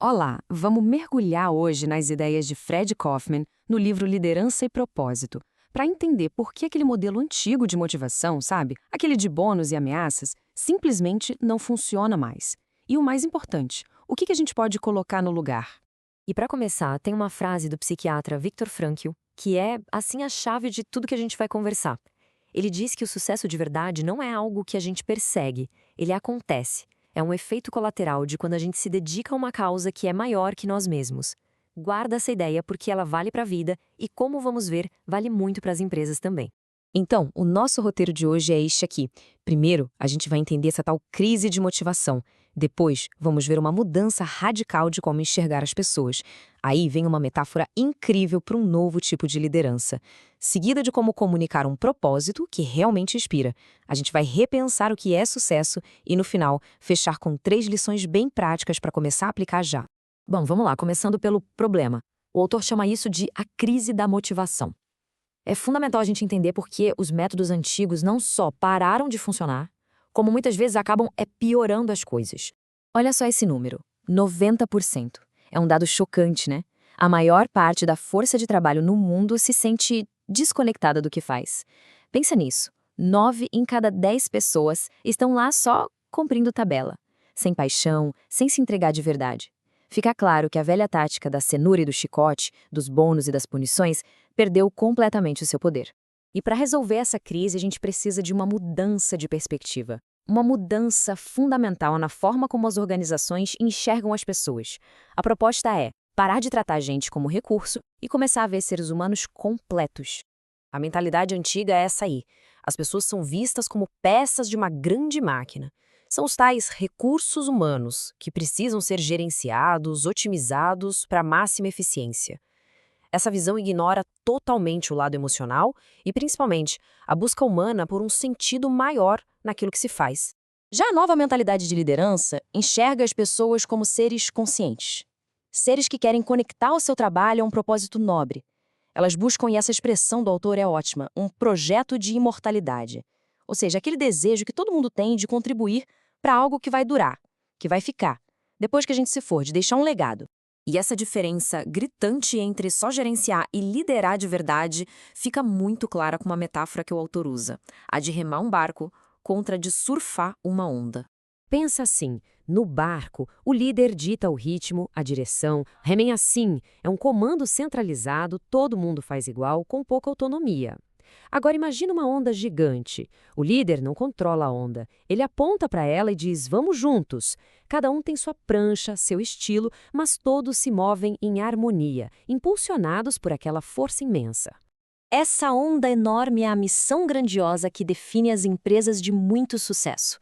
Olá, vamos mergulhar hoje nas ideias de Fred Kaufman no livro Liderança e Propósito, para entender por que aquele modelo antigo de motivação, sabe? Aquele de bônus e ameaças, simplesmente não funciona mais. E o mais importante, o que a gente pode colocar no lugar? E para começar, tem uma frase do psiquiatra Viktor Frankl, que é, assim, a chave de tudo que a gente vai conversar. Ele diz que o sucesso de verdade não é algo que a gente persegue, ele acontece. É um efeito colateral de quando a gente se dedica a uma causa que é maior que nós mesmos. Guarda essa ideia porque ela vale para a vida e, como vamos ver, vale muito para as empresas também. Então, o nosso roteiro de hoje é este aqui. Primeiro, a gente vai entender essa tal crise de motivação. Depois, vamos ver uma mudança radical de como enxergar as pessoas. Aí vem uma metáfora incrível para um novo tipo de liderança. Seguida de como comunicar um propósito que realmente inspira. A gente vai repensar o que é sucesso e, no final, fechar com 3 lições bem práticas para começar a aplicar já. Bom, vamos lá, começando pelo problema. O autor chama isso de a crise da motivação. É fundamental a gente entender por que os métodos antigos não só pararam de funcionar, como muitas vezes acabam piorando as coisas. Olha só esse número, 90%. É um dado chocante, né? A maior parte da força de trabalho no mundo se sente desconectada do que faz. Pensa nisso, 9 em cada 10 pessoas estão lá só cumprindo tabela, sem paixão, sem se entregar de verdade. Fica claro que a velha tática da cenoura e do chicote, dos bônus e das punições, perdeu completamente o seu poder. E para resolver essa crise, a gente precisa de uma mudança de perspectiva. Uma mudança fundamental na forma como as organizações enxergam as pessoas. A proposta é parar de tratar a gente como recurso e começar a ver seres humanos completos. A mentalidade antiga é essa aí. As pessoas são vistas como peças de uma grande máquina. São os tais recursos humanos que precisam ser gerenciados, otimizados para máxima eficiência. Essa visão ignora totalmente o lado emocional e, principalmente, a busca humana por um sentido maior naquilo que se faz. Já a nova mentalidade de liderança enxerga as pessoas como seres conscientes. Seres que querem conectar o seu trabalho a um propósito nobre. Elas buscam, e essa expressão do autor é ótima, um projeto de imortalidade. Ou seja, aquele desejo que todo mundo tem de contribuir para algo que vai durar, que vai ficar, depois que a gente se for, de deixar um legado. E essa diferença gritante entre só gerenciar e liderar de verdade fica muito clara com uma metáfora que o autor usa, a de remar um barco contra a de surfar uma onda. Pensa assim, no barco, o líder dita o ritmo, a direção, remem assim, é um comando centralizado, todo mundo faz igual, com pouca autonomia. Agora imagina uma onda gigante. O líder não controla a onda. Ele aponta para ela e diz, vamos juntos. Cada um tem sua prancha, seu estilo, mas todos se movem em harmonia, impulsionados por aquela força imensa. Essa onda enorme é a missão grandiosa que define as empresas de muito sucesso.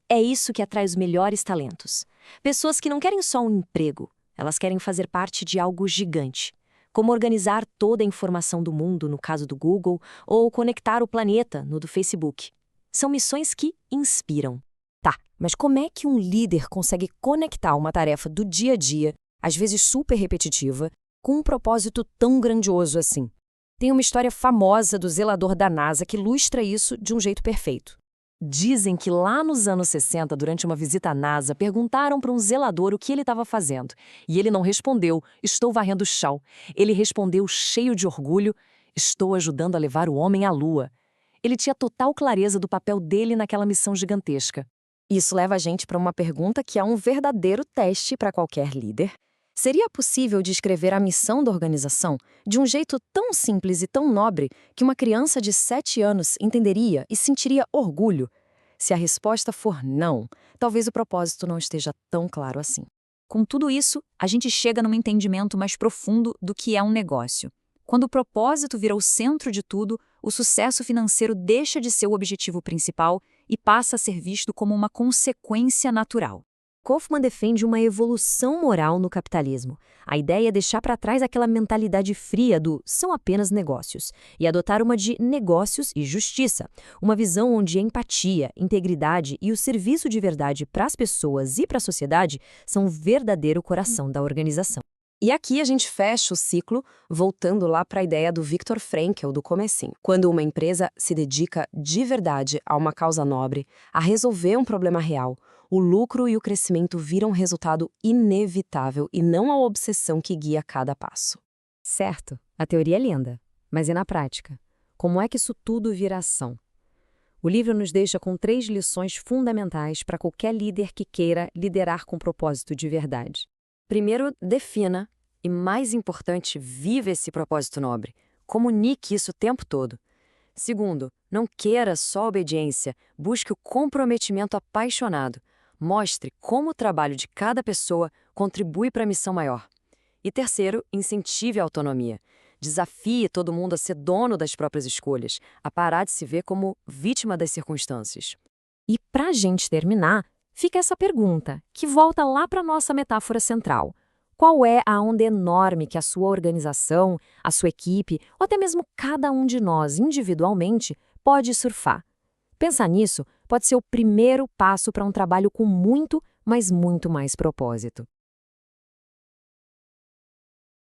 É isso que atrai os melhores talentos. Pessoas que não querem só um emprego, elas querem fazer parte de algo gigante. Como organizar toda a informação do mundo, no caso do Google, ou conectar o planeta, no do Facebook. São missões que inspiram. Tá, mas como é que um líder consegue conectar uma tarefa do dia a dia, às vezes super repetitiva, com um propósito tão grandioso assim? Tem uma história famosa do zelador da NASA que ilustra isso de um jeito perfeito. Dizem que lá nos anos 60, durante uma visita à NASA, perguntaram para um zelador o que ele estava fazendo. E ele não respondeu, estou varrendo o chão. Ele respondeu cheio de orgulho, estou ajudando a levar o homem à Lua. Ele tinha total clareza do papel dele naquela missão gigantesca. Isso leva a gente para uma pergunta que é um verdadeiro teste para qualquer líder. Seria possível descrever a missão da organização de um jeito tão simples e tão nobre que uma criança de 7 anos entenderia e sentiria orgulho? Se a resposta for não, talvez o propósito não esteja tão claro assim. Com tudo isso, a gente chega num entendimento mais profundo do que é um negócio. Quando o propósito vira o centro de tudo, o sucesso financeiro deixa de ser o objetivo principal e passa a ser visto como uma consequência natural. Kaufman defende uma evolução moral no capitalismo. A ideia é deixar para trás aquela mentalidade fria do são apenas negócios e adotar uma de negócios e justiça. Uma visão onde a empatia, integridade e o serviço de verdade para as pessoas e para a sociedade são o verdadeiro coração da organização. E aqui a gente fecha o ciclo, voltando lá para a ideia do Viktor Frankl do comecinho. Quando uma empresa se dedica de verdade a uma causa nobre, a resolver um problema real, o lucro e o crescimento viram resultado inevitável e não a obsessão que guia cada passo. Certo, a teoria é linda, mas e na prática? Como é que isso tudo vira ação? O livro nos deixa com 3 lições fundamentais para qualquer líder que queira liderar com propósito de verdade. Primeiro, defina e, mais importante, viva esse propósito nobre. Comunique isso o tempo todo. Segundo, não queira só obediência, busque o comprometimento apaixonado. Mostre como o trabalho de cada pessoa contribui para a missão maior. E terceiro, incentive a autonomia. Desafie todo mundo a ser dono das próprias escolhas, a parar de se ver como vítima das circunstâncias. E para a gente terminar, fica essa pergunta, que volta lá para a nossa metáfora central. Qual é a onda enorme que a sua organização, a sua equipe, ou até mesmo cada um de nós individualmente pode surfar? Pensar nisso pode ser o primeiro passo para um trabalho com muito, mas muito mais propósito.